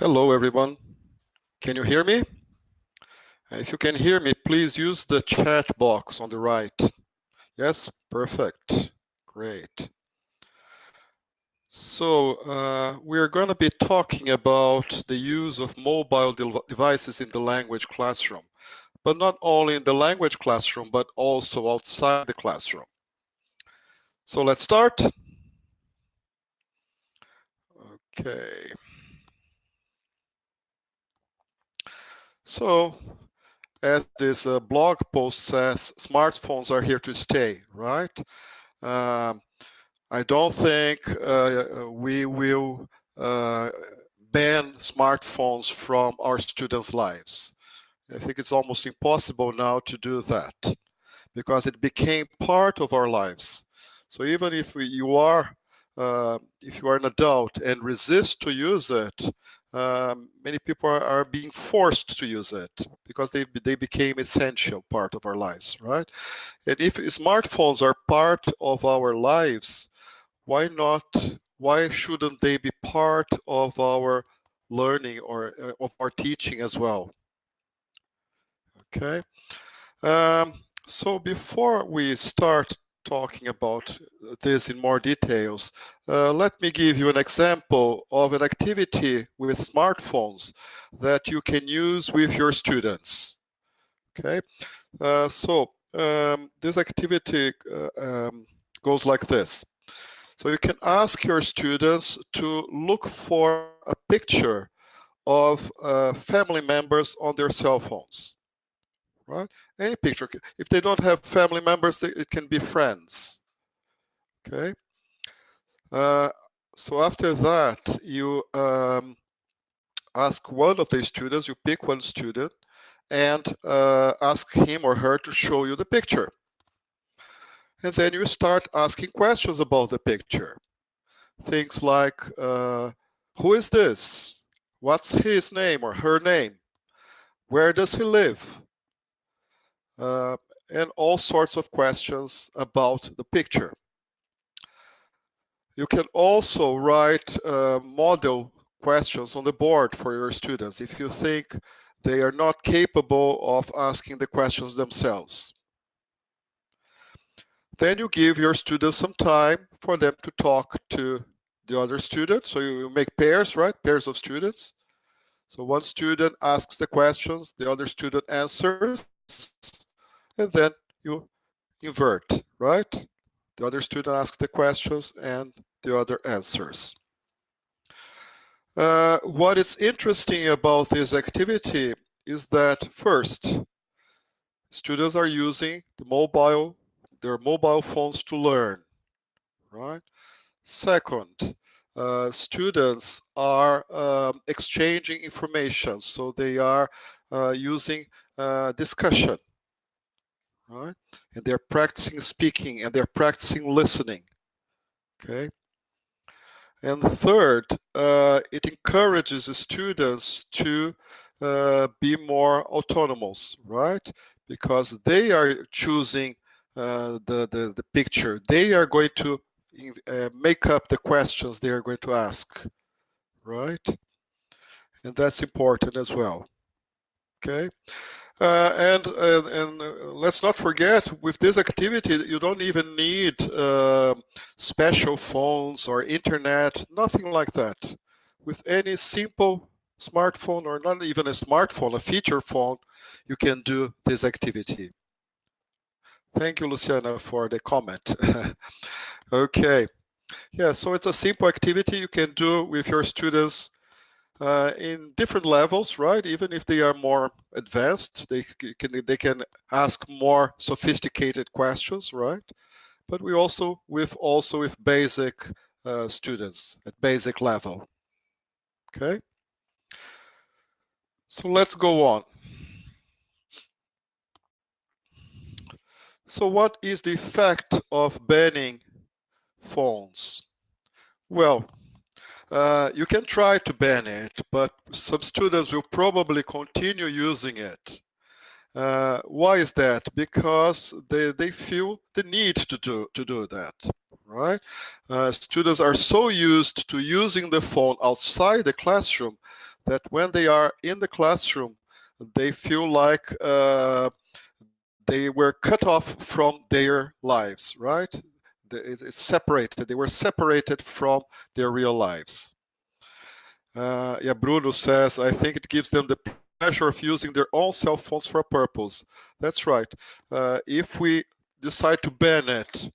Hello, everyone. Can you hear me? If you can hear me, please use the chat box on the right. Yes, perfect. Great. So we're going to be talking about the use of mobile devices in the language classroom, but not only in the language classroom, but also outside the classroom. So let's start. Okay. So as this blog post says, smartphones are here to stay, right? I don't think we will ban smartphones from our students' lives. I think it's almost impossible now to do that because it became part of our lives. So even if you are an adult and resist to use it, many people are being forced to use it because they became essential part of our lives, right? And if smartphones are part of our lives, why shouldn't they be part of our learning or of our teaching as well? Okay. So before we start talking about this in more details, let me give you an example of an activity with smartphones that you can use with your students. Okay. This activity goes like this. So you can ask your students to look for a picture of family members on their cell phones, right? Any picture. If they don't have family members, it can be friends, okay? So after that, you ask one of the students, you pick one student, and ask him or her to show you the picture. And then you start asking questions about the picture. Things like, who is this? What's his name or her name? Where does he live? And all sorts of questions about the picture. You can also write model questions on the board for your students if you think they are not capable of asking the questions themselves. Then you give your students some time for them to talk to the other student. So you make pairs, right? Pairs of students. So one student asks the questions, the other student answers, and then you invert, right? The other student asks the questions and the other answers. What is interesting about this activity is that first, students are using their mobile phones to learn, right? Second, students are exchanging information, so they are using discussion, right? And they're practicing speaking and they're practicing listening, okay? And third, it encourages the students to be more autonomous, right? Because they are choosing the picture. They are going to make up the questions they are going to ask, right? And that's important as well, okay? And let's not forget, with this activity, you don't even need special phones or internet, nothing like that. With any simple smartphone, or not even a smartphone, a feature phone, you can do this activity. Thank you, Luciana, for the comment. Okay. Yeah, so it's a simple activity you can do with your students in different levels, right? Even if they are more advanced, they can ask more sophisticated questions, right? But we also with basic students at basic level. Okay. So let's go on. So what is the effect of banning phones? Well, you can try to ban it, but some students will probably continue using it. Why is that? Because they feel the need to do that, right? Students are so used to using the phone outside the classroom that when they are in the classroom, they feel like they were cut off from their lives, right? It's separated. They were separated from their real lives. Yeah, Bruno says, I think it gives them the pleasure of using their own cell phones for a purpose. That's right. If we decide to ban it,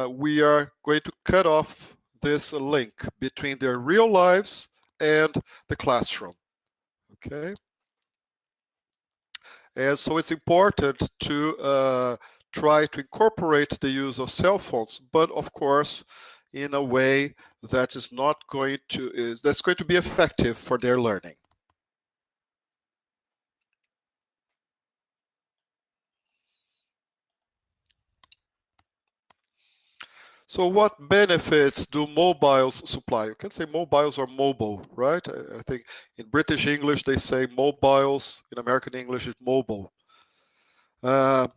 we are going to cut off this link between their real lives and the classroom. Okay. And so it's important to try to incorporate the use of cell phones, but of course, in a way that is not going to that's going to be effective for their learning. So what benefits do mobiles supply? You can say mobiles or mobile, right? I think in British English they say mobiles, in American English it's mobile. So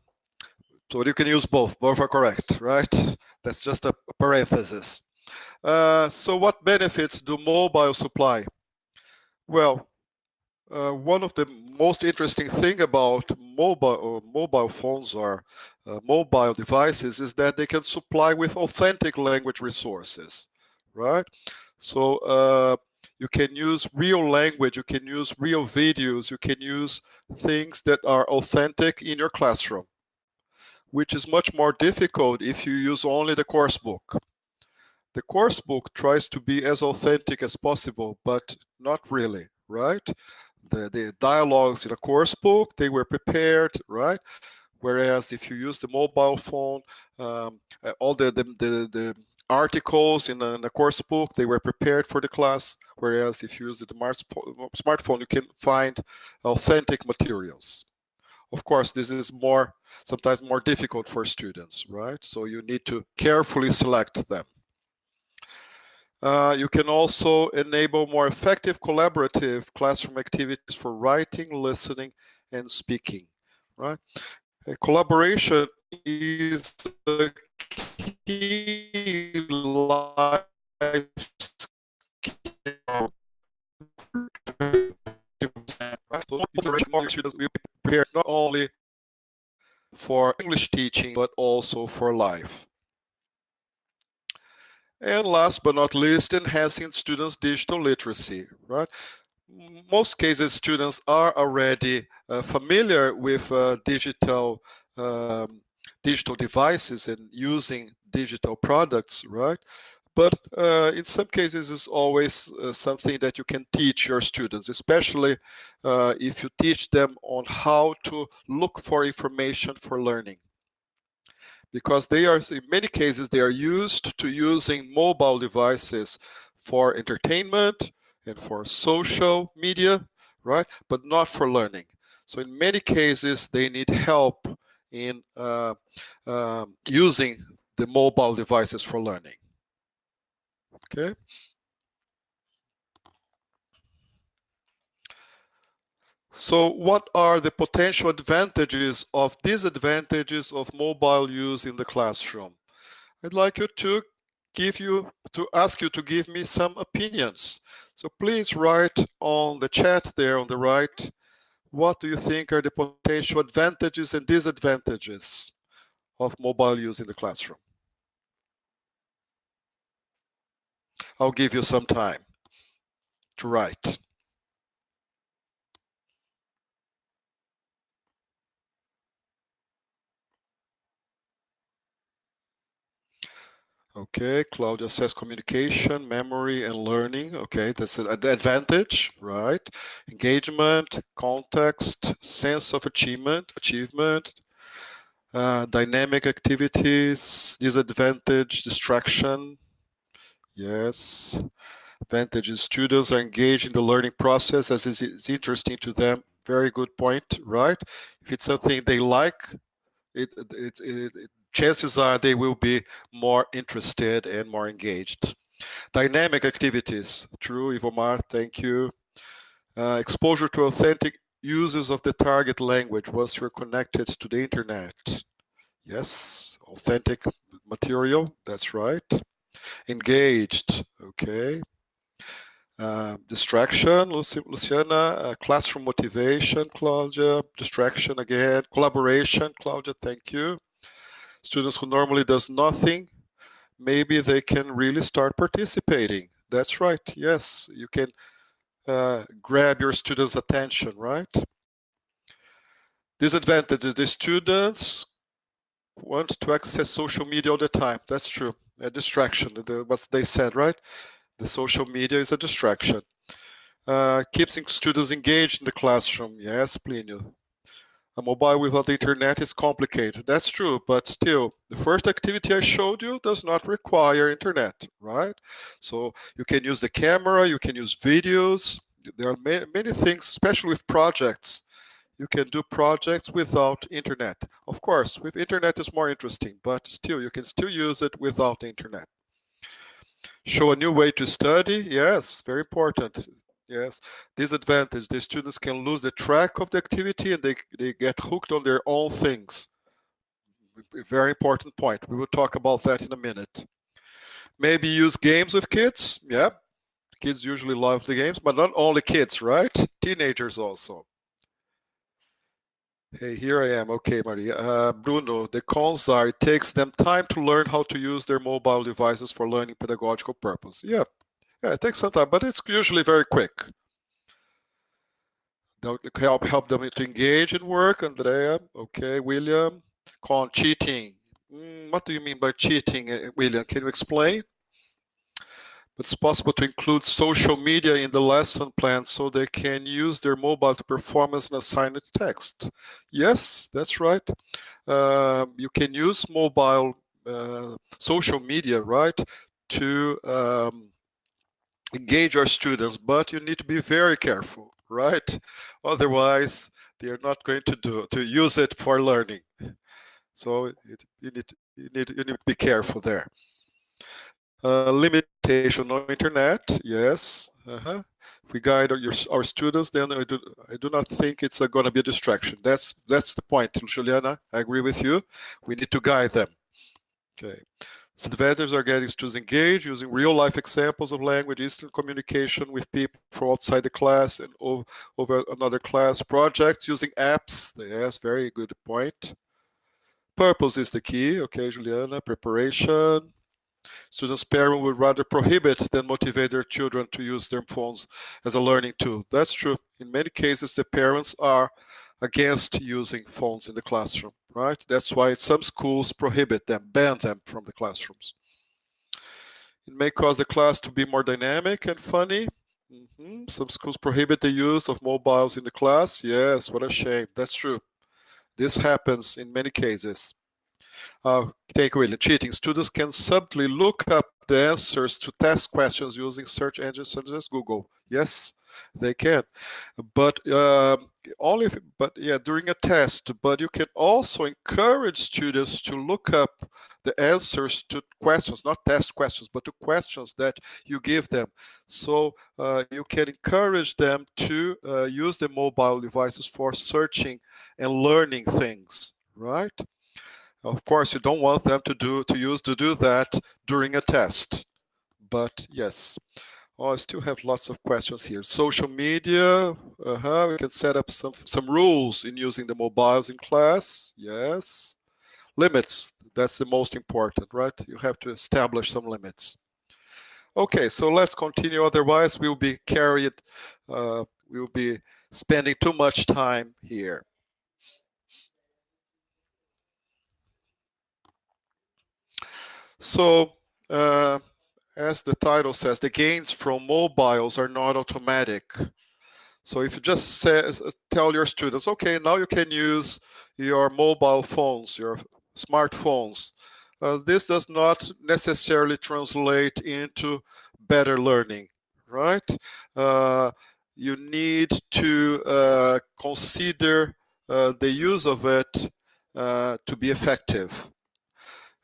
you can use both are correct, right? That's just a parenthesis. So what benefits do mobile supply? Well, one of the most interesting thing about mobile phones or mobile devices is that they can supply with authentic language resources, right? So you can use real language, you can use real videos, you can use things that are authentic in your classroom, which is much more difficult if you use only the course book. The course book tries to be as authentic as possible, but not really, right? The dialogues in a course book, they were prepared, right? Whereas if you use the mobile phone, all the articles in a course book, they were prepared for the class. Whereas if you use the smartphone, you can find authentic materials. Of course, this is sometimes more difficult for students, right? So you need to carefully select them. You can also enable more effective collaborative classroom activities for writing, listening, and speaking, right? Collaboration is a key life skill. Right? So students will be prepared not only for English teaching, but also for life. And last but not least, enhancing students' digital literacy, right? Most cases, students are already familiar with digital devices and using digital products, right? But in some cases, it's always something that you can teach your students, especially if you teach them on how to look for information for learning. Because they are, in many cases, they are used to using mobile devices for entertainment and for social media, right? But not for learning. So in many cases, they need help in using the mobile devices for learning. Okay. So what are the potential advantages of disadvantages of mobile use in the classroom? I'd like to ask you to give me some opinions. So please write on the chat there on the right, what do you think are the potential advantages and disadvantages of mobile use in the classroom? I'll give you some time to write. Okay, Claudia says communication, memory, and learning. Okay, that's an advantage, right? Engagement, context, sense of achievement, dynamic activities, disadvantage, distraction. Yes. Advantage is students are engaged in the learning process as it's interesting to them. Very good point, right? If it's something they like, chances are they will be more interested and more engaged. Dynamic activities, true, Ivomar, thank you. Exposure to authentic uses of the target language once you're connected to the internet. Yes, authentic material, that's right. Engaged, okay. Distraction, Luciana. Classroom motivation, Claudia. Distraction again. Collaboration, Claudia, thank you. Students who normally does nothing, maybe they can really start participating. That's right, yes, you can grab your students' attention, right? Disadvantages, the students want to access social media all the time. That's true. A distraction, what they said, right? The social media is a distraction. Keeps students engaged in the classroom. Yes, Plinio. A mobile without the internet is complicated. That's true, but still, the first activity I showed you does not require internet, right? So you can use the camera, you can use videos. There are many things, especially with projects. You can do projects without internet. Of course, with internet is more interesting, but still, you can still use it without the internet. Show a new way to study. Yes, very important. Yes. Disadvantage, the students can lose the track of the activity and they get hooked on their own things. Very important point. We will talk about that in a minute. Maybe use games with kids. Yeah, kids usually love the games, but not only kids, right? Teenagers also. Hey, here I am. Okay, Maria. Bruno, the cons are it takes them time to learn how to use their mobile devices for learning pedagogical purpose. Yeah, it takes some time, but it's usually very quick. They'll help them to engage in work. Andrea, okay. William, con cheating. What do you mean by cheating, William? Can you explain? But it's possible to include social media in the lesson plan so they can use their mobile to perform as an assigned text. Yes, that's right. You can use mobile social media, right, to engage our students, but you need to be very careful, right? Otherwise, they are not going to use it for learning. So you need to be careful there. Limitation on internet, yes. If we guide our students, then I do not think it's going to be a distraction. That's the point, Juliana. I agree with you. We need to guide them. Okay. Disadvantages are getting students engaged, using real-life examples of language, instant communication with people from outside the class and over another class, projects using apps. Yes, very good point. Purpose is the key. Okay, Juliana, preparation. Students' parents would rather prohibit than motivate their children to use their phones as a learning tool. That's true. In many cases, the parents are against using phones in the classroom, right? That's why some schools prohibit them, ban them from the classrooms. It may cause the class to be more dynamic and funny. Some schools prohibit the use of mobiles in the class. Yes, what a shame. That's true. This happens in many cases. Take away the cheating. Students can subtly look up the answers to test questions using search engines such as Google. Yes, they can, but during a test. But you can also encourage students to look up the answers to questions, not test questions, but to questions that you give them. So you can encourage them to use the mobile devices for searching and learning things, right? Of course, you don't want them to do that during a test, but yes. Oh, I still have lots of questions here. Social media, we can set up some rules in using the mobiles in class. Yes. Limits, that's the most important, right? You have to establish some limits. Okay, so let's continue. Otherwise, we'll be spending too much time here. So, as the title says, the gains from mobiles are not automatic. So if you just tell your students, okay, now you can use your mobile phones, your smartphones, this does not necessarily translate into better learning, right? You need to consider the use of it to be effective.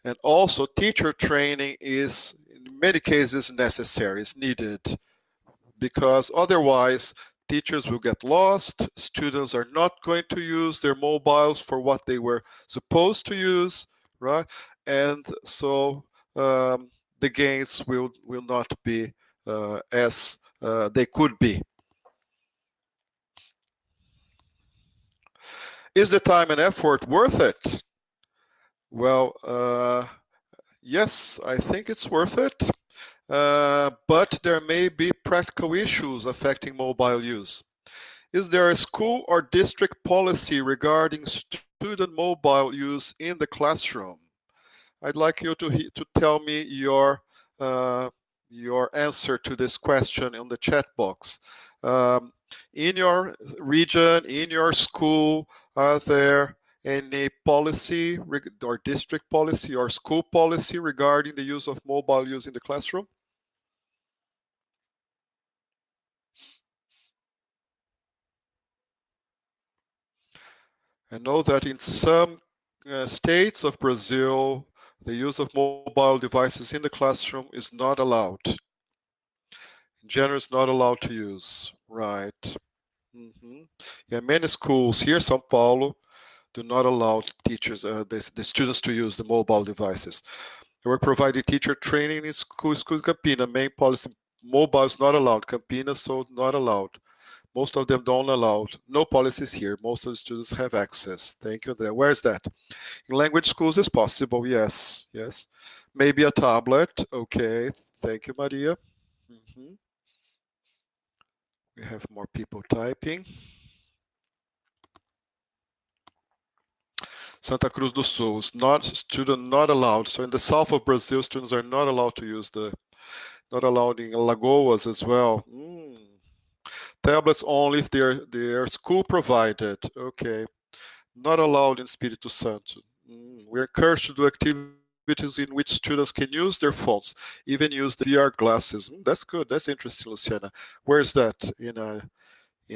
And also teacher training is in many cases necessary, is needed, because otherwise teachers will get lost, students are not going to use their mobiles for what they were supposed to use, right? And so the gains will not be as they could be. Is the time and effort worth it? Well, yes, I think it's worth it, but there may be practical issues affecting mobile use. Is there a school or district policy regarding student mobile use in the classroom? I'd like you to tell me your answer to this question in the chat box. In your region, in your school, are there any policy or district policy or school policy regarding the use of mobile use in the classroom? I know that in some states of Brazil, the use of mobile devices in the classroom is not allowed. In general, it's not allowed to use, right? Yeah, many schools here, São Paulo, do not allow teachers, the students to use the mobile devices. We're providing teacher training in schools Campina. Main policy, mobile is not allowed. Campina, so not allowed. Most of them don't allow. No policies here. Most of the students have access. Thank you. There. Where is that? In language schools is possible. Yes, yes. Maybe a tablet. Okay. Thank you, Maria. We have more people typing. Santa Cruz do Sul is not allowed. So in the south of Brazil, students are not allowed to use not allowed in Lagoas as well. Tablets only if they're school provided. Okay. Not allowed in Espírito Santo. We're encouraged to do activities in which students can use their phones, even use the VR glasses. That's good. That's interesting, Luciana. Where's that? In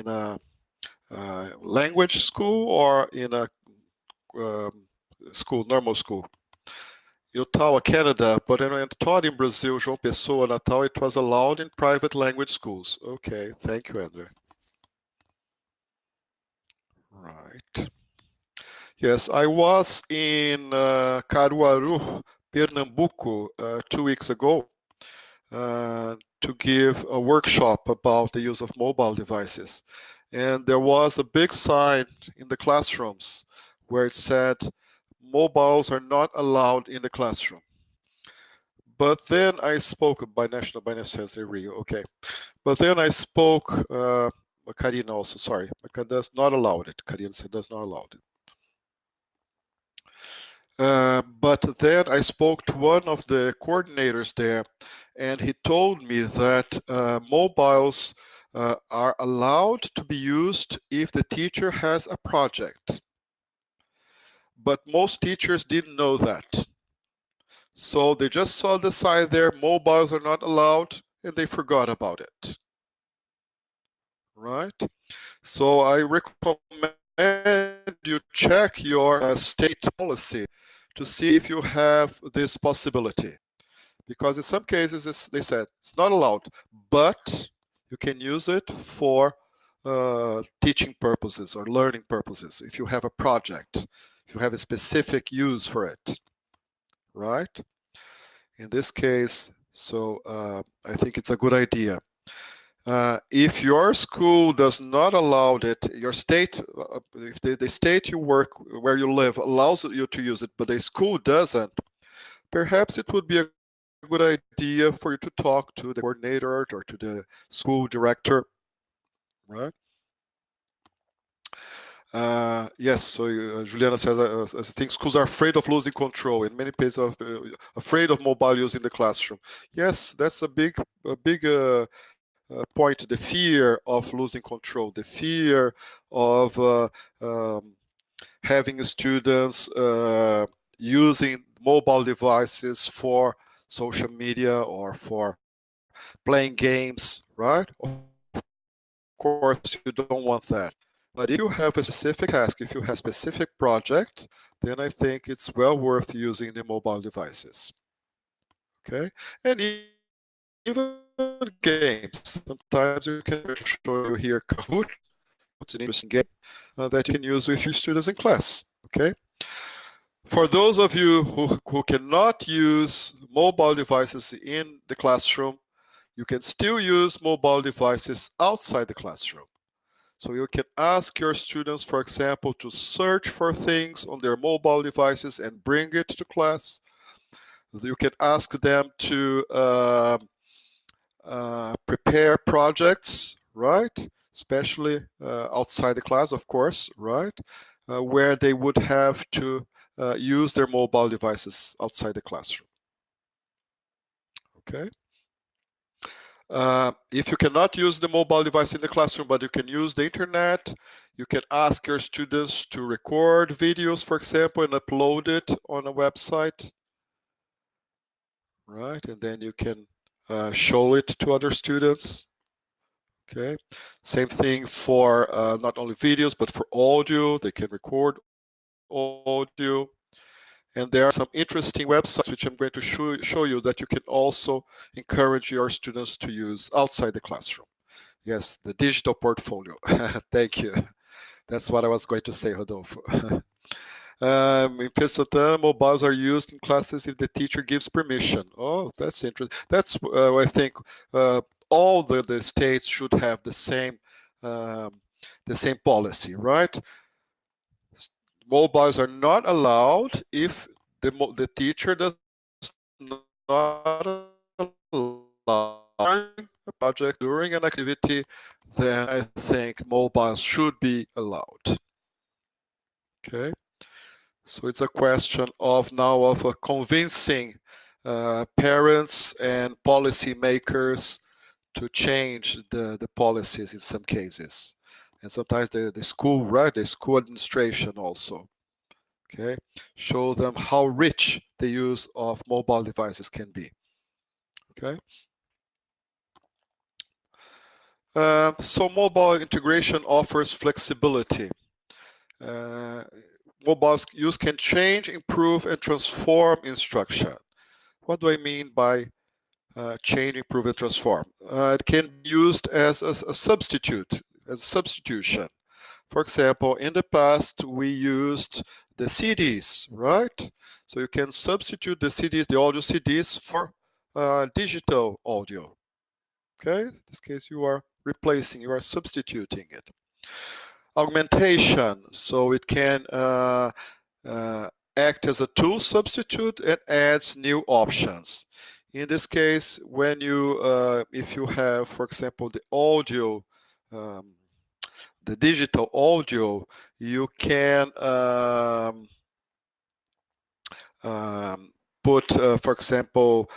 a language school or in a school, normal school? Ottawa, Canada, but when I taught in Brazil, João Pessoa, Natal, it was allowed in private language schools. Okay, thank you, André. Right. Yes, I was in Caruaru, Pernambuco, 2 weeks ago to give a workshop about the use of mobile devices. And there was a big sign in the classrooms where it said, mobiles are not allowed in the classroom. But then I spoke by National Rio, okay. But then I spoke, Karina also, sorry, Karina does not allow it. Karina said does not allow it. But then I spoke to one of the coordinators there, and he told me that mobiles are allowed to be used if the teacher has a project. But most teachers didn't know that. So they just saw the sign there, mobiles are not allowed, and they forgot about it. Right? So I recommend you check your state policy to see if you have this possibility. Because in some cases, they said it's not allowed, but you can use it for teaching purposes or learning purposes. If you have a project, if you have a specific use for it, right? In this case, so I think it's a good idea. If your school does not allow it, your state, if the state you work, where you live, allows you to use it, but the school doesn't, perhaps it would be a good idea for you to talk to the coordinator or to the school director, right? Yes, so Juliana says, I think schools are afraid of losing control. In many places, afraid of mobile use in the classroom. Yes, that's a big point, the fear of losing control, the fear of having students using mobile devices for social media or for playing games, right? Of course, you don't want that. But if you have a specific task, if you have a specific project, then I think it's well worth using the mobile devices. Okay? And even games. Sometimes you can show you here Kahoot. It's an interesting game that you can use with your students in class. Okay. For those of you who cannot use mobile devices in the classroom, you can still use mobile devices outside the classroom. So you can ask your students, for example, to search for things on their mobile devices and bring it to class. You can ask them to prepare projects, right? Especially outside the class, of course, right? Where they would have to use their mobile devices outside the classroom. Okay. If you cannot use the mobile device in the classroom, but you can use the internet, you can ask your students to record videos, for example, and upload it on a website, right? And then you can show it to other students. Okay. Same thing for not only videos, but for audio. They can record audio. And there are some interesting websites which I'm going to show you that you can also encourage your students to use outside the classroom. Yes, the digital portfolio. Thank you. That's what I was going to say, Rodolfo. In Pesantana, mobiles are used in classes if the teacher gives permission. Oh, that's interesting. That's, I think, all the states should have the same policy, right? Mobiles are not allowed if the teacher does not allow a project during an activity, then I think mobiles should be allowed. Okay, so it's a question of convincing parents and policymakers to change the policies in some cases, and sometimes the school, right? The school administration also. Okay, show them how rich the use of mobile devices can be. Okay. So mobile integration offers flexibility. Mobile use can change, improve, and transform instruction. What do I mean by change, improve, and transform? It can be used as a substitute, as a substitution. For example, in the past, we used the CDs, right? So you can substitute the CDs, the audio CDs, for digital audio. Okay, in this case, you are replacing, you are substituting it. Augmentation, so it can act as a tool substitute and adds new options. In this case, when you, if you have, for example, the audio, the digital audio, you can put, for example,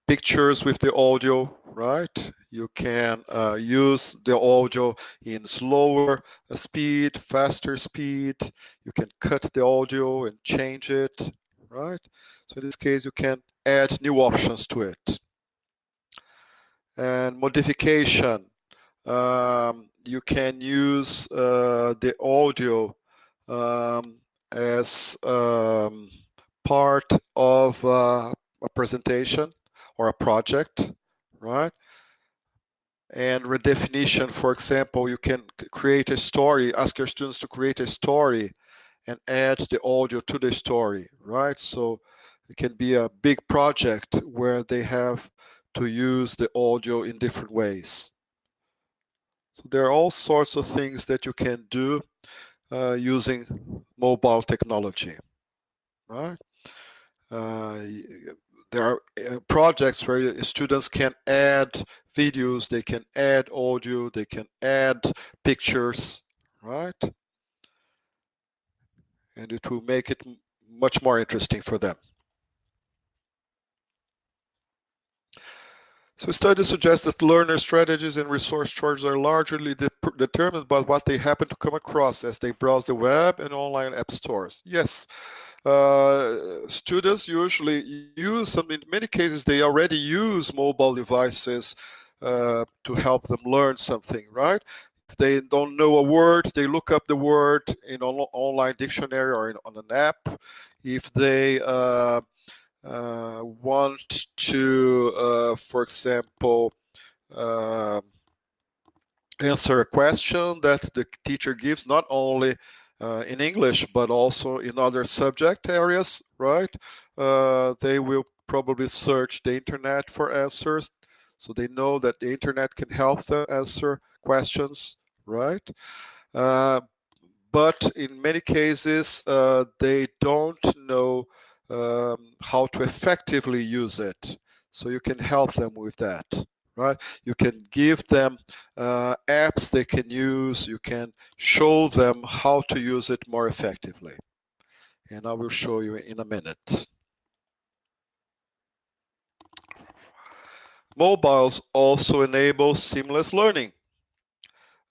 pictures with the audio, right? You can use the audio in slower speed, faster speed. You can cut the audio and change it, right? So in this case, you can add new options to it. And modification. You can use the audio as part of a presentation or a project, right? And redefinition, for example, you can create a story, ask your students to create a story and add the audio to the story, right? So it can be a big project where they have to use the audio in different ways. So there are all sorts of things that you can do using mobile technology, right? There are projects where students can add videos, they can add audio, they can add pictures, right? And it will make it much more interesting for them. So studies suggest that learner strategies and resource choices are largely determined by what they happen to come across as they browse the web and online app stores. Yes, students usually use, in many cases, they already use mobile devices to help them learn something, right? If they don't know a word, they look up the word in an online dictionary or on an app. If they want to, for example, answer a question that the teacher gives, not only in English, but also in other subject areas, right? They will probably search the internet for answers, so they know that the internet can help them answer questions, right? But in many cases, they don't know how to effectively use it. So you can help them with that, right? You can give them apps they can use. You can show them how to use it more effectively. And I will show you in a minute. Mobiles also enable seamless learning.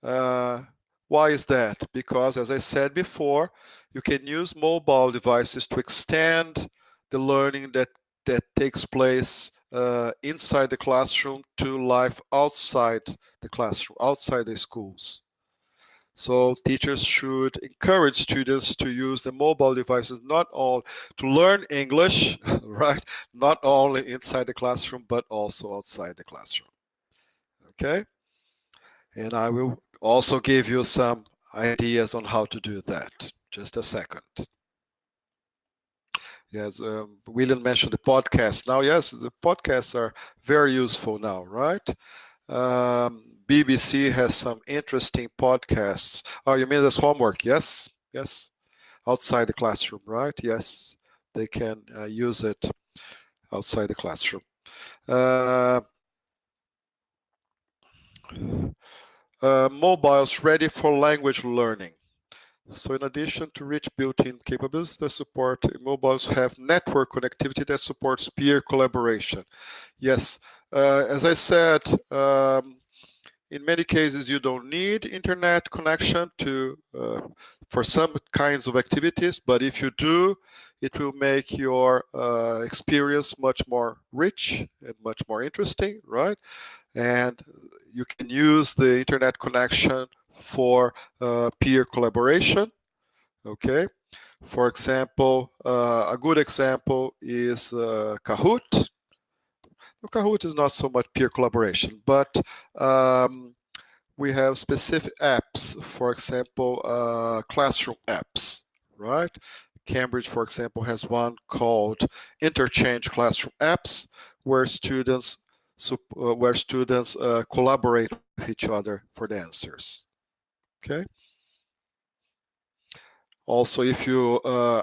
Why is that? Because, as I said before, you can use mobile devices to extend the learning that takes place inside the classroom to life outside the classroom, outside the schools. So teachers should encourage students to use the mobile devices not only to learn English, right? Not only inside the classroom, but also outside the classroom. Okay? And I will also give you some ideas on how to do that. Just a second. Yes, William mentioned the podcast. Now, yes, the podcasts are very useful now, right? BBC has some interesting podcasts. Oh, you mean this homework? Yes, yes. Outside the classroom, right? Yes, they can use it outside the classroom. Mobiles ready for language learning. So in addition to rich built-in capabilities that support, mobiles have network connectivity that supports peer collaboration. Yes, as I said, in many cases you don't need internet connection for some kinds of activities, but if you do, it will make your experience much more rich and much more interesting, right? And you can use the internet connection for peer collaboration. Okay, for example, a good example is Kahoot. Kahoot is not so much peer collaboration, but we have specific apps, for example, classroom apps, right? Cambridge, for example, has one called Interchange Classroom Apps, where students collaborate with each other for the answers. Okay. Also, if you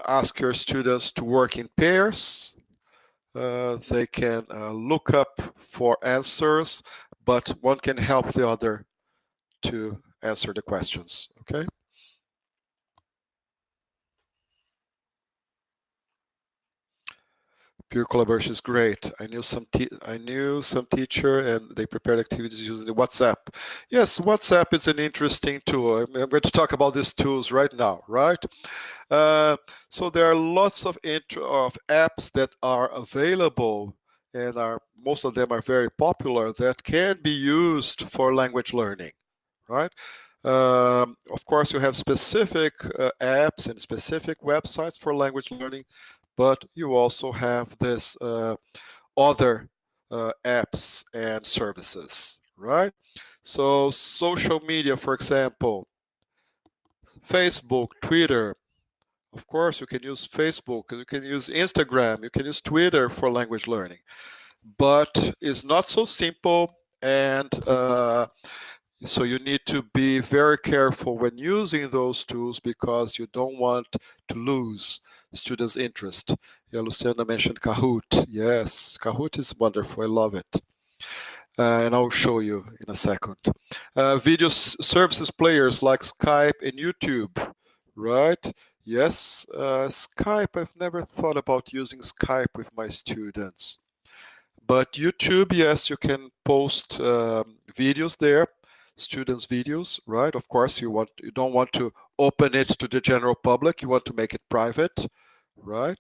ask your students to work in pairs, they can look up for answers, but one can help the other to answer the questions. Okay. Peer collaboration is great. I knew some teacher and they prepared activities using the WhatsApp. Yes, WhatsApp is an interesting tool. I'm going to talk about these tools right now, right? So there are lots of apps that are available, and most of them are very popular, that can be used for language learning, right? Of course, you have specific apps and specific websites for language learning, but you also have this other apps and services, right? So social media, for example, Facebook, Twitter. Of course, you can use Facebook, you can use Instagram, you can use Twitter for language learning, but it's not so simple, and so you need to be very careful when using those tools because you don't want to lose students' interest. Yeah, Luciana mentioned Kahoot. Yes, Kahoot is wonderful. I love it. And I'll show you in a second. Video services players like Skype and YouTube, right? Yes, Skype, I've never thought about using Skype with my students. But YouTube, yes, you can post videos there, students' videos, right? Of course, you don't want to open it to the general public. You want to make it private, right?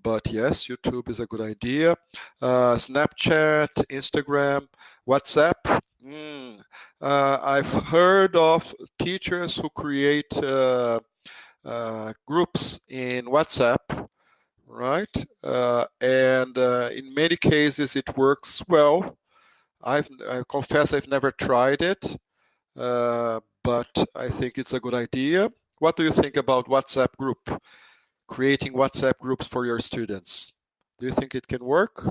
But yes, YouTube is a good idea. Snapchat, Instagram, WhatsApp. I've heard of teachers who create groups in WhatsApp, right? And in many cases, it works well. I confess I've never tried it, but I think it's a good idea. What do you think about WhatsApp group? Creating WhatsApp groups for your students? Do you think it can work?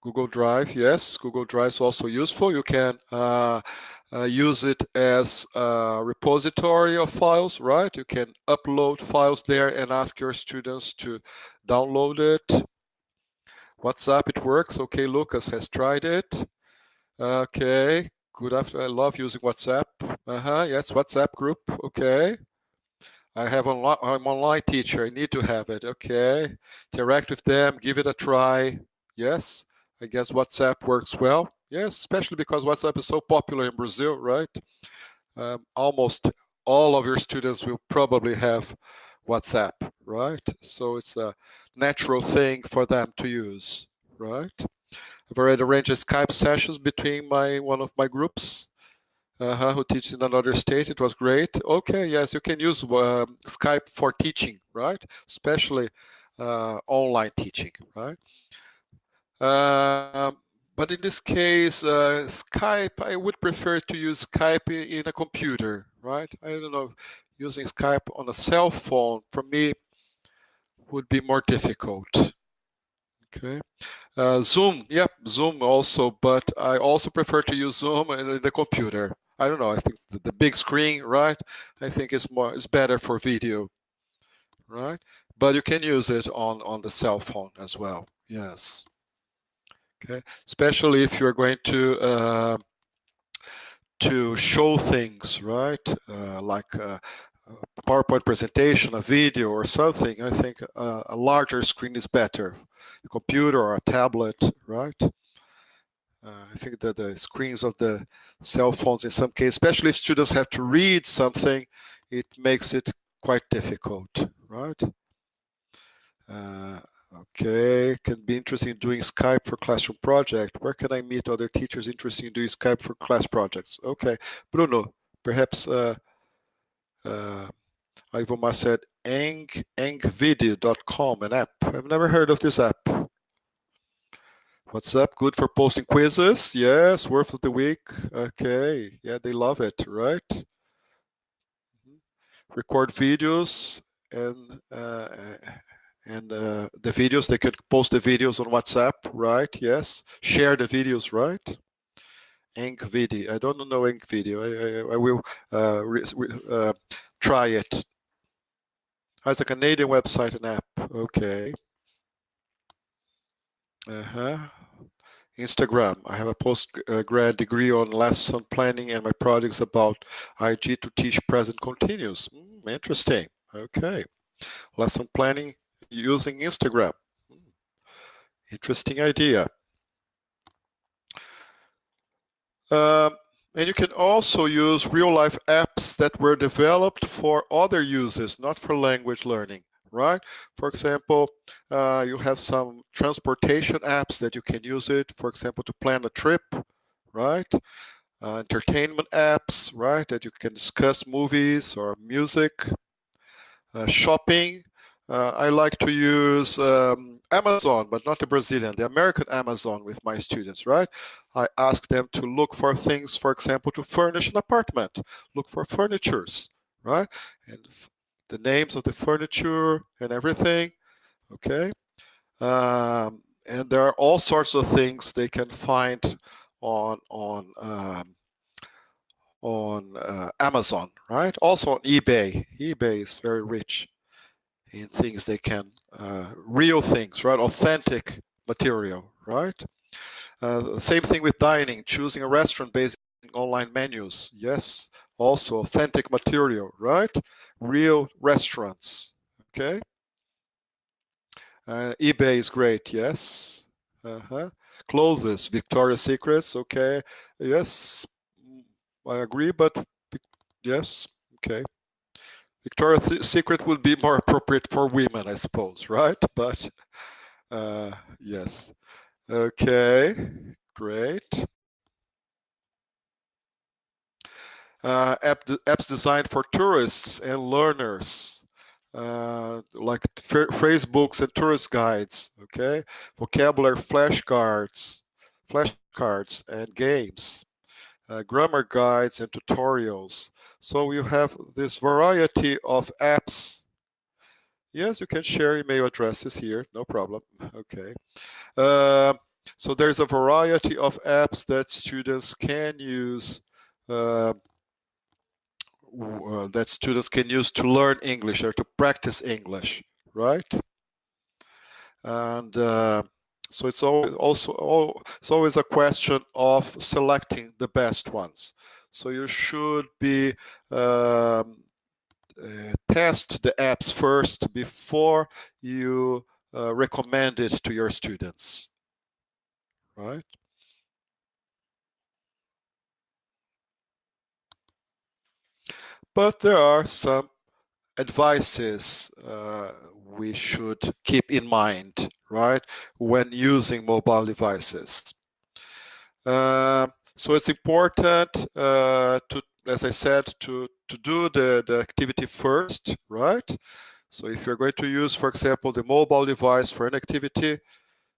Google Drive, yes. Google Drive is also useful. You can use it as a repository of files, right? You can upload files there and ask your students to download it. WhatsApp, it works. Okay, Lucas has tried it. Okay, good after. I love using WhatsApp. Yes, WhatsApp group. Okay. I'm online teacher. I need to have it. Okay. Interact with them. Give it a try. Yes. I guess WhatsApp works well. Yes, especially because WhatsApp is so popular in Brazil, right? Almost all of your students will probably have WhatsApp, right? So it's a natural thing for them to use, right? I've already arranged Skype sessions between one of my groups who teaches in another state. It was great. Okay, yes, you can use Skype for teaching, right? Especially online teaching, right? But in this case, Skype, I would prefer to use Skype in a computer, right? I don't know, using Skype on a cell phone for me would be more difficult. Okay. Zoom, yeah, Zoom also, but I also prefer to use Zoom in the computer. I don't know. I think the big screen, right? I think it's better for video, right? But you can use it on the cell phone as well. Yes. Okay. Especially if you're going to show things, right? Like a PowerPoint presentation, a video, or something. I think a larger screen is better. A computer or a tablet, right? I think that the screens of the cell phones in some cases, especially if students have to read something, it makes it quite difficult, right? Okay, can be interesting doing Skype for classroom project. Where can I meet other teachers interested in doing Skype for class projects? Okay, Bruno, perhaps Ivomar said engvideo.com, an app. I've never heard of this app. What's up? Good for posting quizzes. Yes, word of the week. Okay, yeah, they love it, right? Record videos and the videos, they could post the videos on WhatsApp, right? Yes, share the videos, right? Engvideo. I don't know Engvideo. I will try it. It's a Canadian website and app. Okay. Instagram. I have a post-grad degree on lesson planning and my project's about IG to teach present continuous. Interesting. Okay. Lesson planning using Instagram. Interesting idea. And you can also use real-life apps that were developed for other uses, not for language learning, right? For example, you have some transportation apps that you can use it, for example, to plan a trip, right? Entertainment apps, right, that you can discuss movies or music. Shopping, I like to use Amazon, but not the Brazilian, the American Amazon with my students, right? I ask them to look for things, for example, to furnish an apartment, look for furnitures, right? And the names of the furniture and everything, okay? And there are all sorts of things they can find on Amazon, right? Also on eBay. eBay is very rich in things they can, real things, right? Authentic material, right? Same thing with dining, choosing a restaurant based on online menus. Yes, also authentic material, right? Real restaurants, okay? eBay is great, yes. Clothes, Victoria's Secrets, okay. Yes, I agree, but yes, okay. Victoria's Secret would be more appropriate for women, I suppose, right? But yes. Okay, great. Apps designed for tourists and learners, like phrase books and tourist guides, okay? Vocabulary flashcards and games. grammar guides and tutorials. So you have this variety of apps. Yes, you can share email addresses here, no problem. Okay. So there's a variety of apps that students can use to learn English or to practice English, right? And so it's always a question of selecting the best ones. So you should be test the apps first before you recommend it to your students, right? But there are some advices we should keep in mind, right, when using mobile devices. So it's important to, as I said, to do the activity first, right? So if you're going to use, for example, the mobile device for an activity,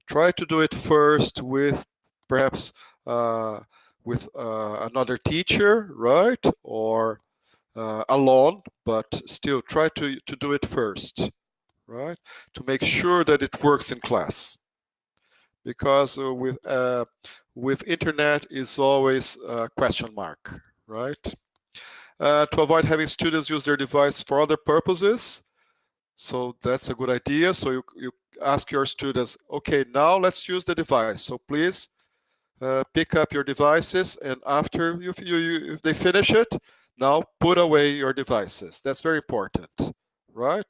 try to do it first with perhaps another teacher, right? Or alone, but still try to do it first, right? To make sure that it works in class. Because with internet is always a question mark, right? To avoid having students use their device for other purposes. So that's a good idea. So you ask your students, okay, now let's use the device. So please pick up your devices, and after if they finish it, now put away your devices. That's very important, right?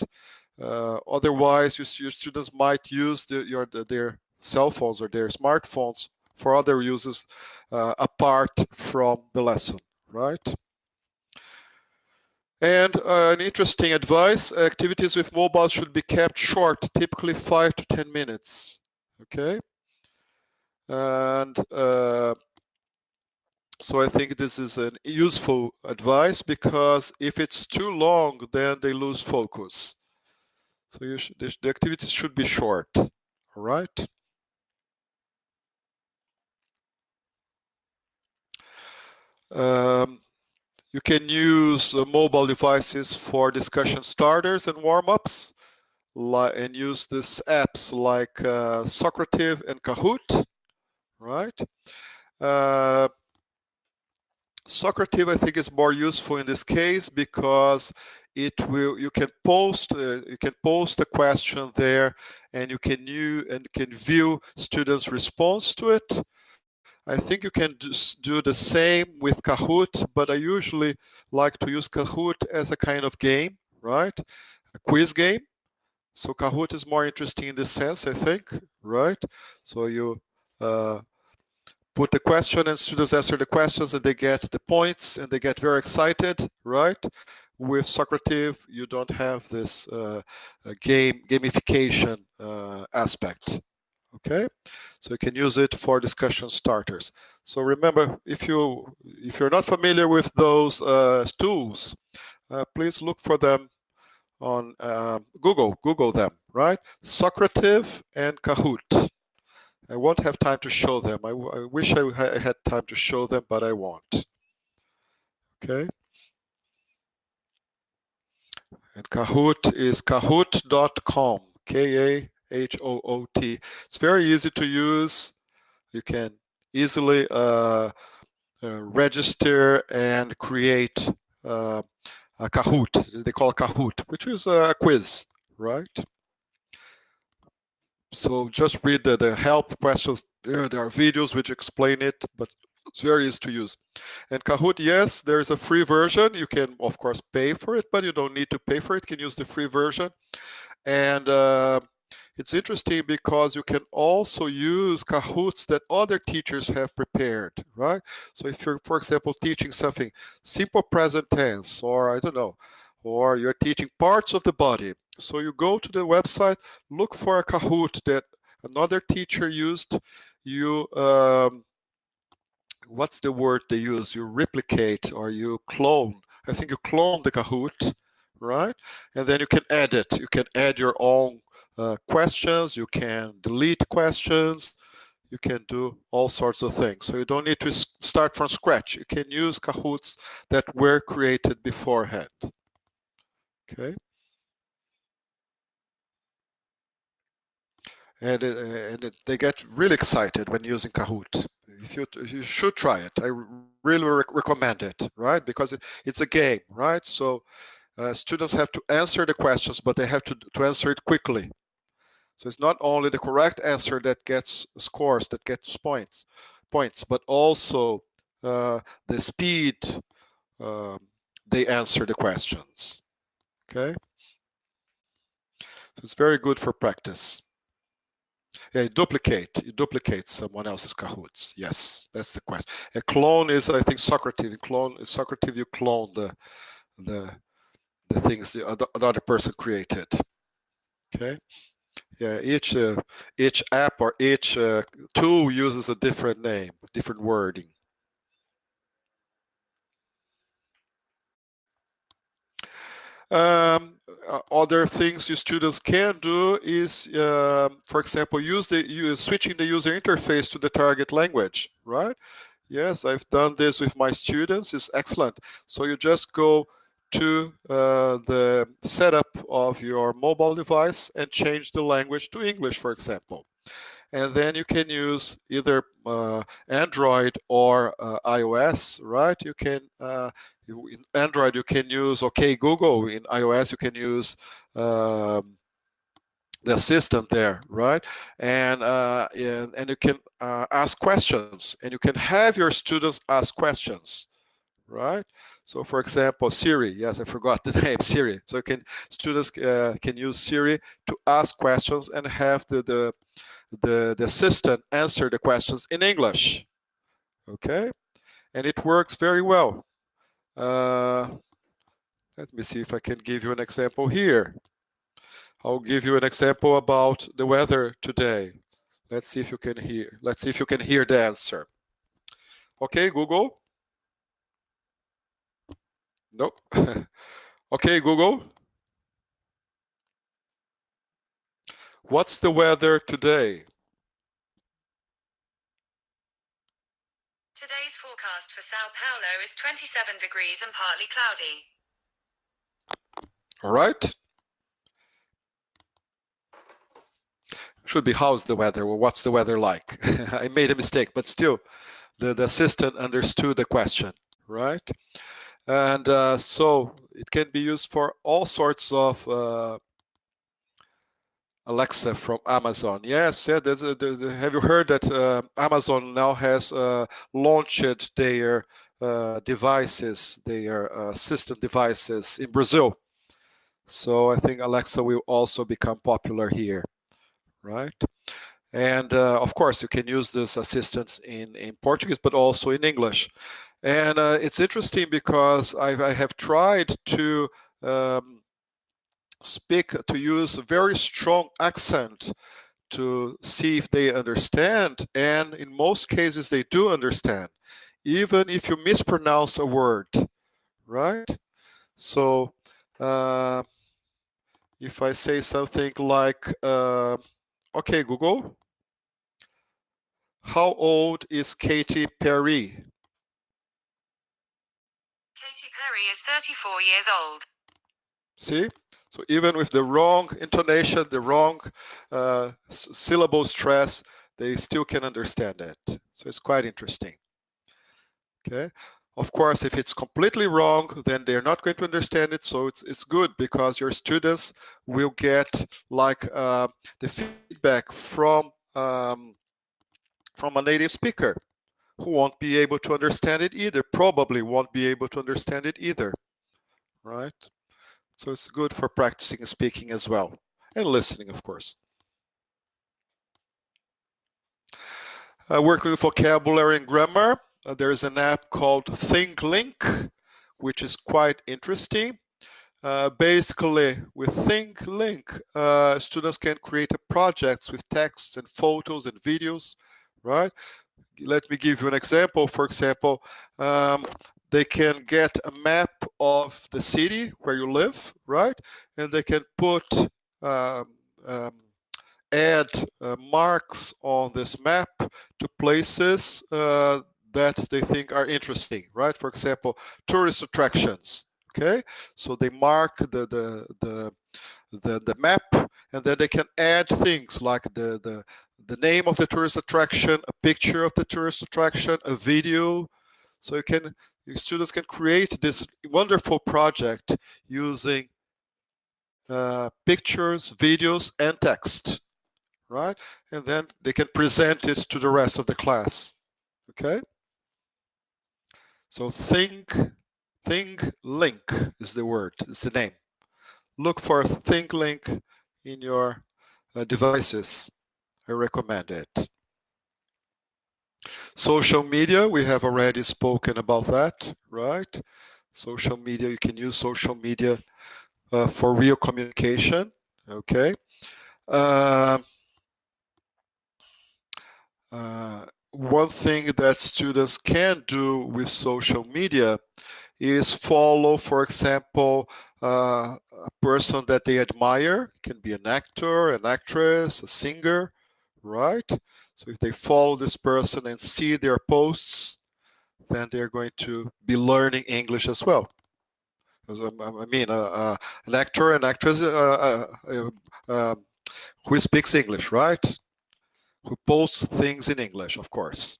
Otherwise, your students might use their cell phones or their smartphones for other uses apart from the lesson, right? And an interesting advice, activities with mobile should be kept short, typically 5 to 10 minutes, okay? And so I think this is a useful advice, because if it's too long, then they lose focus. So the activities should be short, all right? You can use mobile devices for discussion starters and warm-ups, and use these apps like Socrative and Kahoot, right? Socrative, I think, is more useful in this case because you can post a question there, and you can view students' response to it. I think you can do the same with Kahoot, but I usually like to use Kahoot as a kind of game, right? A quiz game. So Kahoot is more interesting in this sense, I think, right? So you put the question and students answer the questions and they get the points and they get very excited, right? With Socrative, you don't have this gamification aspect, okay? So you can use it for discussion starters. So remember, if you're not familiar with those tools, please look for them on Google them, right? Socrative and Kahoot. I won't have time to show them. I wish I had time to show them, but I won't. Okay. And Kahoot is kahoot.com, Kahoot. It's very easy to use. You can easily register and create a Kahoot. They call it Kahoot, which is a quiz, right? So just read the help questions there. There are videos which explain it, but it's very easy to use. And Kahoot, yes, there's a free version. You can, of course, pay for it, but you don't need to pay for it. You can use the free version. And it's interesting because you can also use Kahoots that other teachers have prepared, right? So if you're, for example, teaching something, simple present tense, or I don't know, or you're teaching parts of the body. So you go to the website, look for a Kahoot that another teacher used. You, what's the word they use? You replicate or you clone. I think you clone the Kahoot, right? And then you can add it. You can add your own questions. You can delete questions. you can do all sorts of things. So you don't need to start from scratch. You can use Kahoots that were created beforehand. Okay. And they get really excited when using Kahoot. You should try it. I really recommend it, right? Because it's a game, right? So students have to answer the questions, but they have to answer it quickly. So it's not only the correct answer that gets scores, that gets points, but also the speed they answer the questions. Okay, so it's very good for practice. Yeah, you duplicate someone else's Kahoots. Yes, that's the question. A clone is, I think, Socrates. Socrates, you clone the things the other person created. Okay. Yeah, each app or each tool uses a different name, different wording. Other things you students can do is, for example, switching the user interface to the target language, right? Yes, I've done this with my students. It's excellent. So you just go to the setup of your mobile device and change the language to English, for example. And then you can use either Android or iOS, right? You can in Android you can use OK Google. In iOS you can use the assistant there, right? And you can ask questions, and you can have your students ask questions, right? So, for example, Siri. Yes, I forgot the name, Siri. So, students can use Siri to ask questions and have the assistant answer the questions in English. Okay, and it works very well. Let me see if I can give you an example here. I'll give you an example about the weather today. Let's see if you can hear. Let's see if you can hear the answer. Okay, Google. Nope. Okay, Google. What's the weather today? Today's forecast for Sao Paulo is 27 degrees and partly cloudy. All right. Should be how's the weather or what's the weather like? I made a mistake, but still, the assistant understood the question, right? And so it can be used for all sorts of Alexa from Amazon. Yes, yeah, have you heard that Amazon now has launched their devices, their assistant devices in Brazil? So I think Alexa will also become popular here, right? And of course, you can use this assistance in Portuguese, but also in English. And it's interesting because I have tried to use a very strong accent to see if they understand, and in most cases they do understand, even if you mispronounce a word, right? So if I say something like, okay, Google, how old is Katy Perry? Katy Perry is 34 years old. See? So even with the wrong intonation, the wrong syllable stress, they still can understand it. So it's quite interesting. Okay. Of course, if it's completely wrong, then they're not going to understand it. So it's good because your students will get like the feedback from a native speaker who won't be able to understand it either, probably won't be able to understand it either, right? So it's good for practicing speaking as well, and listening, of course. Working with vocabulary and grammar, there's an app called ThinkLink, which is quite interesting. Basically, with ThinkLink, students can create projects with texts and photos and videos, right? Let me give you an example. For example, they can get a map of the city where you live, right? And they can put add marks on this map to places that they think are interesting, right? For example, tourist attractions. Okay, so they mark the map, and then they can add things like the name of the tourist attraction, a picture of the tourist attraction, a video. So your students can create this wonderful project using pictures, videos, and text, right? And then they can present it to the rest of the class. Okay. So think link is the word, is the name. Look for think link in your devices. I recommend it. Social media, we have already spoken about that, right? Social media, you can use social media for real communication, okay? One thing that students can do with social media is follow, for example, a person that they admire. It can be an actor, an actress, a singer, right? So if they follow this person and see their posts, then they're going to be learning English as well. I mean, an actor, an actress who speaks English, right? Who posts things in English, of course.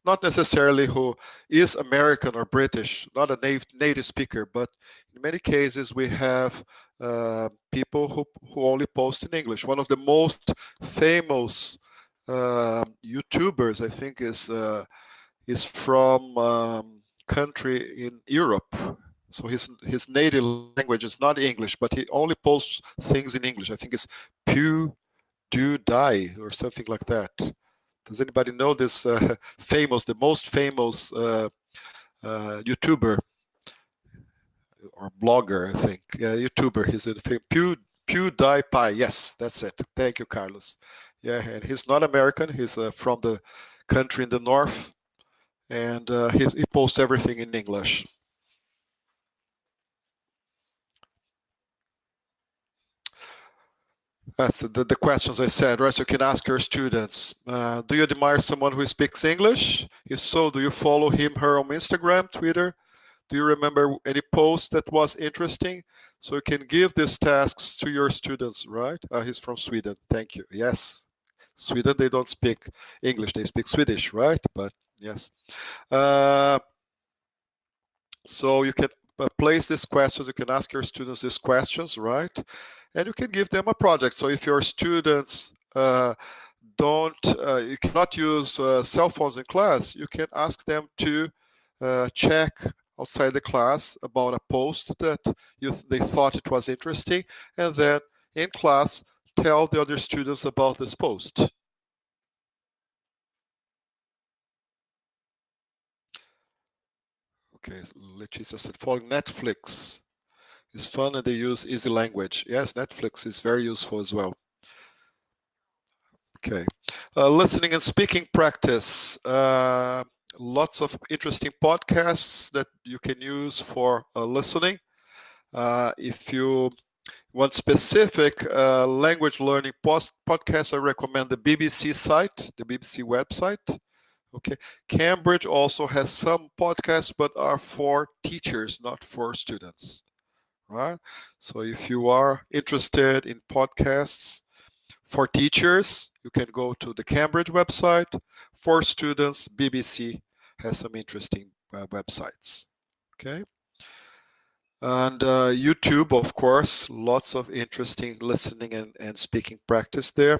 Not necessarily who is American or British, not a native speaker, but in many cases we have people who only post in English. One of the most famous YouTubers, I think, is from country in Europe. So his native language is not English, but he only posts things in English. I think it's Pew Do Die or something like that. Does anybody know this the most famous YouTuber or blogger, I think? Yeah, YouTuber. He's a PewDiePie. Yes, that's it. Thank you, Carlos. Yeah, and he's not American. He's from the country in the north, and he posts everything in English. That's the questions I said, right? So you can ask your students, do you admire someone who speaks English? If so, do you follow him, her on Instagram, Twitter? Do you remember any post that was interesting? So you can give these tasks to your students, right? He's from Sweden. Thank you. Yes. Sweden, they don't speak English. They speak Swedish, right? But yes. So you can place these questions. You can ask your students these questions, right? And you can give them a project. So if your students you cannot use cell phones in class, you can ask them to check outside the class about a post that they thought it was interesting, and then in class tell the other students about this post. Okay, Leticia said, following Netflix is fun and they use easy language. Yes, Netflix is very useful as well. Okay, listening and speaking practice. Lots of interesting podcasts that you can use for listening. If you want specific language learning podcasts, I recommend the BBC site, the BBC website. Okay, Cambridge also has some podcasts, but are for teachers, not for students. Right? So if you are interested in podcasts for teachers, you can go to the Cambridge website. For students, BBC has some interesting websites. Okay. And YouTube, of course, lots of interesting listening and speaking practice there.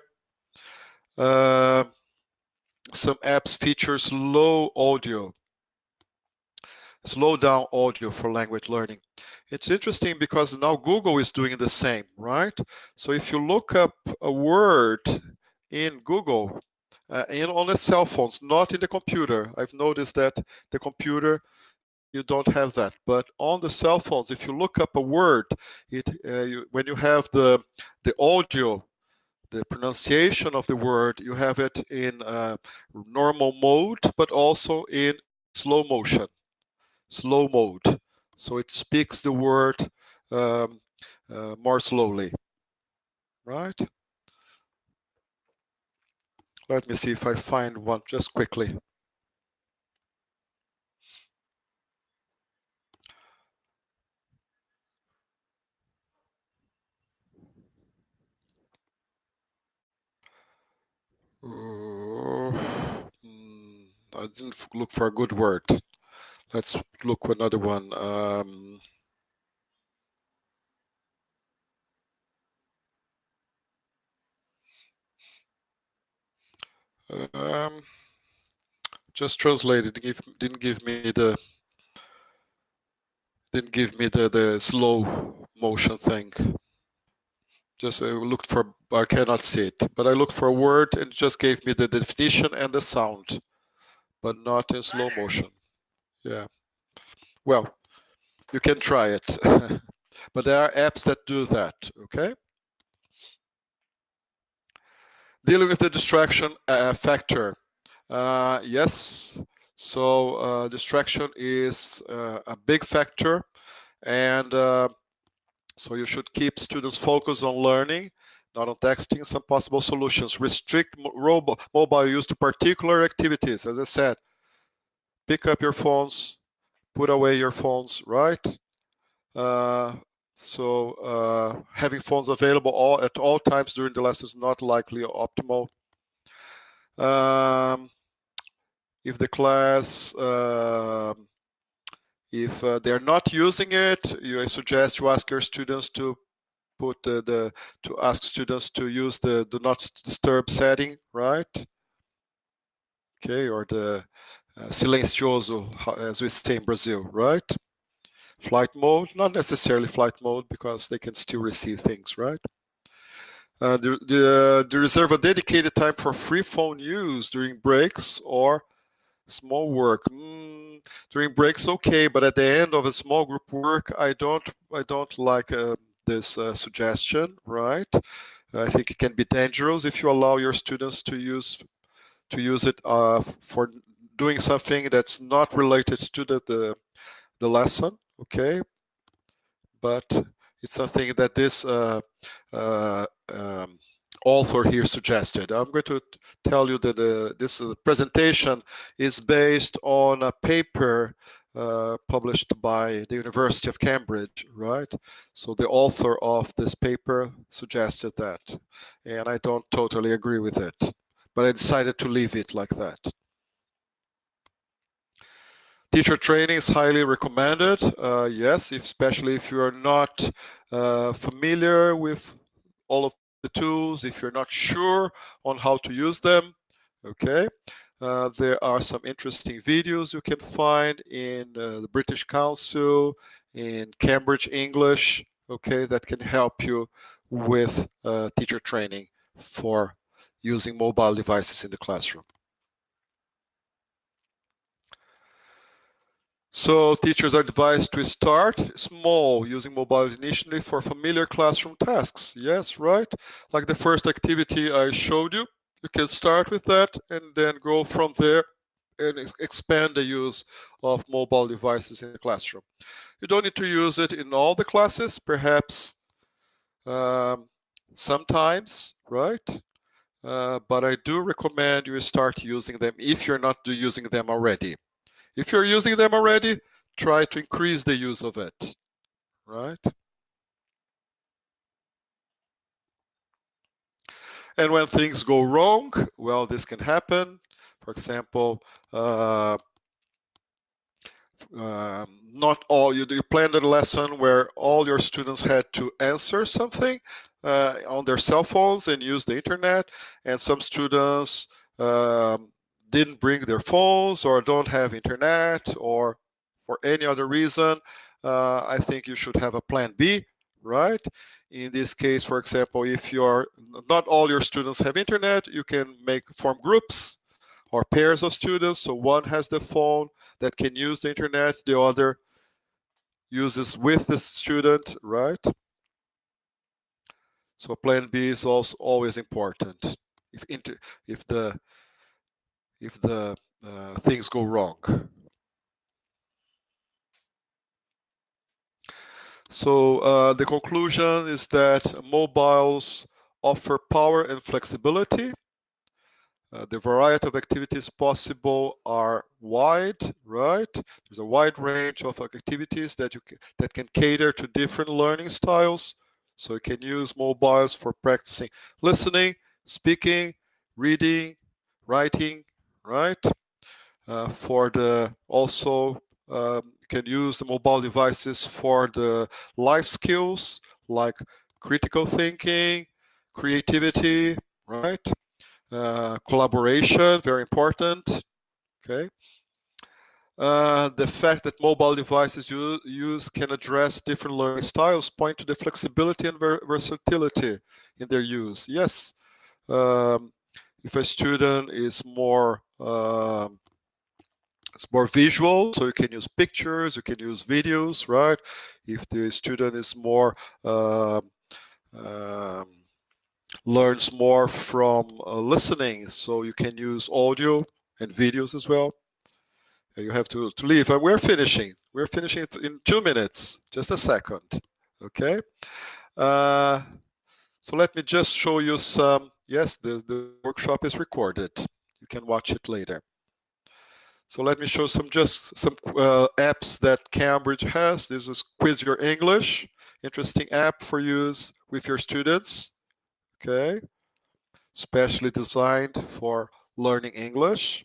Some apps feature slow down audio for language learning. It's interesting because now Google is doing the same, right? So if you look up a word in Google, on the cell phones, not in the computer. I've noticed that the computer, you don't have that. But on the cell phones, if you look up a word, when you have the audio, the pronunciation of the word, you have it in normal mode, but also in slow motion, slow mode. So it speaks the word more slowly, right? Let me see if I find one just quickly. I didn't look for a good word. Let's look for another one. Just translated. Didn't give me the slow motion thing. Just looked for. I cannot see it, but I looked for a word and it just gave me the definition and the sound, but not in slow motion. Yeah. Well, you can try it, but there are apps that do that. Okay. Dealing with the distraction factor. Yes. So distraction is a big factor, and so you should keep students focused on learning, not on texting. Some possible solutions: restrict mobile use to particular activities. As I said, pick up your phones, put away your phones, right? Having phones available at all times during the lesson is not likely optimal. If the class, if they're not using it, I suggest you ask your students to put to ask students to use the do not disturb setting, right? Okay, or the silencioso, as we say in Brazil, right? Flight mode, not necessarily flight mode, because they can still receive things, right? The reserve a dedicated time for free phone use during breaks or small work. During breaks, okay, but at the end of a small group work, I don't like this suggestion, right? I think it can be dangerous if you allow your students to use it for doing something that's not related to the lesson, okay? But it's something that this author here suggested. I'm going to tell you that this presentation is based on a paper published by the University of Cambridge, right? So the author of this paper suggested that, and I don't totally agree with it, but I decided to leave it like that. Teacher training is highly recommended. Yes, especially if you are not familiar with all of the tools, if you're not sure on how to use them. Okay, there are some interesting videos you can find in the British Council, in Cambridge English, okay, that can help you with teacher training for using mobile devices in the classroom. So teachers are advised to start small, using mobiles initially for familiar classroom tasks. Yes, right? Like the first activity I showed you, you can start with that and then go from there and expand the use of mobile devices in the classroom. You don't need to use it in all the classes, perhaps sometimes, right? But I do recommend you start using them if you're not using them already. If you're using them already, try to increase the use of it, right? And when things go wrong, well, this can happen. For example, not all, you planned a lesson where all your students had to answer something on their cell phones and use the internet, and some students didn't bring their phones or don't have internet or for any other reason. I think you should have a plan B, right? In this case, for example, if not all your students have internet, you can form groups or pairs of students. So one has the phone that can use the internet, the other uses with the student, right? So plan B is also always important if the things go wrong. So the conclusion is that mobiles offer power and flexibility. The variety of activities possible are wide, right? There's a wide range of activities that that can cater to different learning styles. So you can use mobiles for practicing listening, speaking, reading, writing, right? For the also you can use the mobile devices for the life skills like critical thinking, creativity, right? Collaboration, very important. Okay. The fact that mobile devices use can address different learning styles point to the flexibility and versatility in their use. Yes, if a student is more it's more visual, so you can use pictures, you can use videos, right? If the student is more learns more from listening, so you can use audio and videos as well. You have to leave. We're finishing. We're finishing in 2 minutes. Just a second. Okay. So let me just show you some. Yes, the workshop is recorded. You can watch it later. So let me show some apps that Cambridge has. This is Quiz Your English. Interesting app for use with your students. Okay. Specially designed for learning English.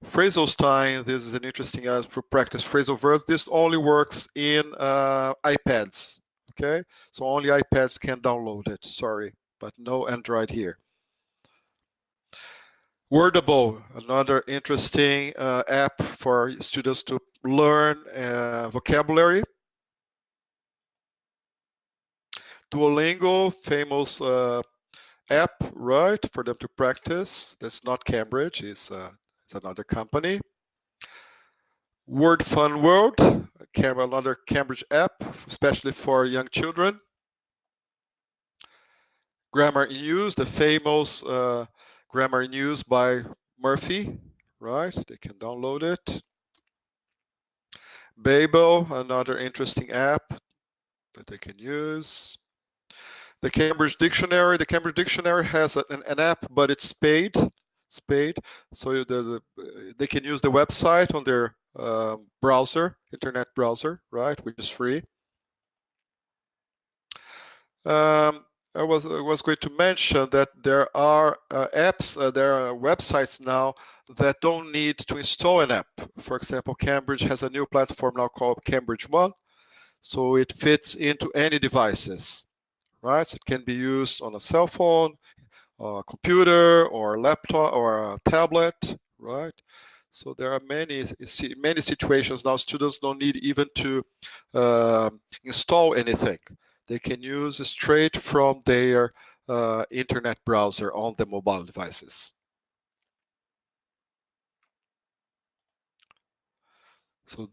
Phrasal time, this is an interesting app for practice phrasal verbs. This only works in iPads, okay? So only iPads can download it, sorry, but no Android here. Wordable, another interesting app for students to learn vocabulary. Duolingo, famous app, right, for them to practice. That's not Cambridge, it's another company. Word Fun World, another Cambridge app, especially for young children. Grammar in Use, the famous Grammar in Use by Murphy, right? They can download it. Babel, another interesting app that they can use. The Cambridge Dictionary has an app, but it's paid. It's paid, so they can use the website on their browser, internet browser, right, which is free. I was going to mention that there are apps, there are websites now that don't need to install an app. For example, Cambridge has a new platform now called Cambridge One, so it fits into any devices, right? So it can be used on a cell phone, a computer, or a laptop, or a tablet, right? So there are many situations now. Students don't need even to install anything. They can use straight from their internet browser on the mobile devices. So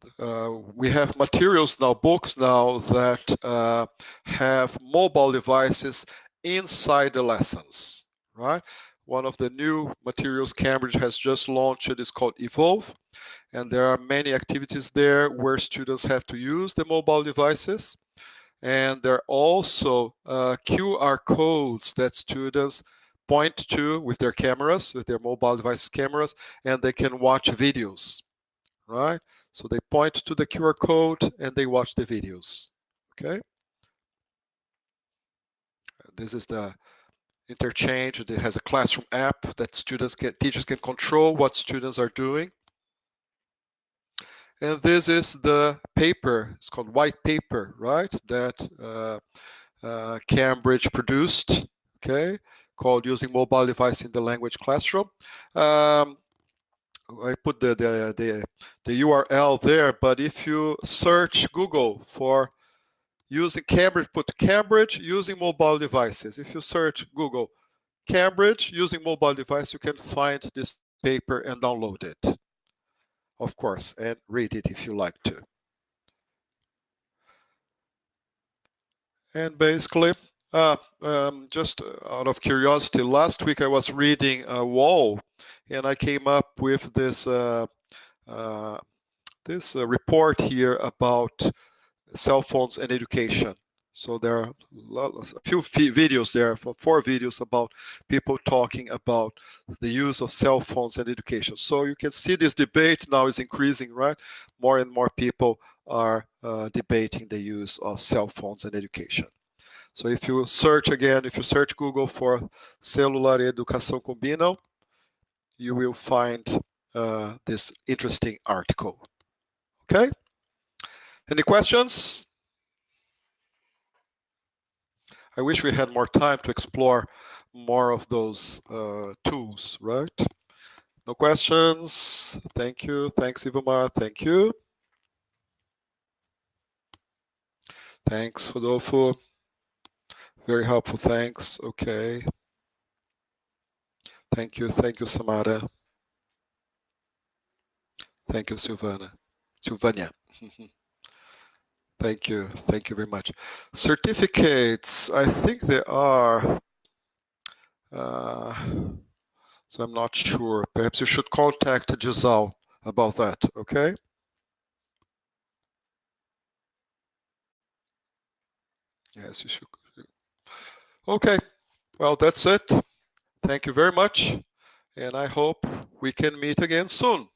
we have materials now, books now that have mobile devices inside the lessons, right? One of the new materials Cambridge has just launched is called Evolve, and there are many activities there where students have to use the mobile devices. And there are also QR codes that students point to with their cameras, with their mobile device cameras, and they can watch videos, right? So they point to the QR code and they watch the videos, okay? This is the interchange. It has a classroom app that teachers can control what students are doing. And this is the paper, it's called white paper, right? That Cambridge produced, okay, called Using Mobile Device in the Language Classroom. I put the URL there, but if you search Google for using Cambridge, put Cambridge using mobile devices. If you search Google Cambridge using mobile device, you can find this paper and download it, of course, and read it if you like to. And basically, just out of curiosity, last week I was reading Wall, and I came up with this report here about cell phones and education. So there are a few videos there, 4 videos about people talking about the use of cell phones in education. So you can see this debate now is increasing, right? More and more people are debating the use of cell phones in education. So if you search again, if you search Google for celular e educação combinam, you will find this interesting article. Okay? Any questions? I wish we had more time to explore more of those tools, right? No questions? Thank you. Thanks, Ivomar. Thank you. Thanks, Rodolfo. Very helpful. Thanks. Okay. Thank you. Thank you, Samara. Thank you, Silvania. Thank you. Thank you very much. Certificates, I think there are. So I'm not sure. Perhaps you should contact Disal about that, okay? Yes, you should. Okay, well, that's it. Thank you very much. And I hope we can meet again soon.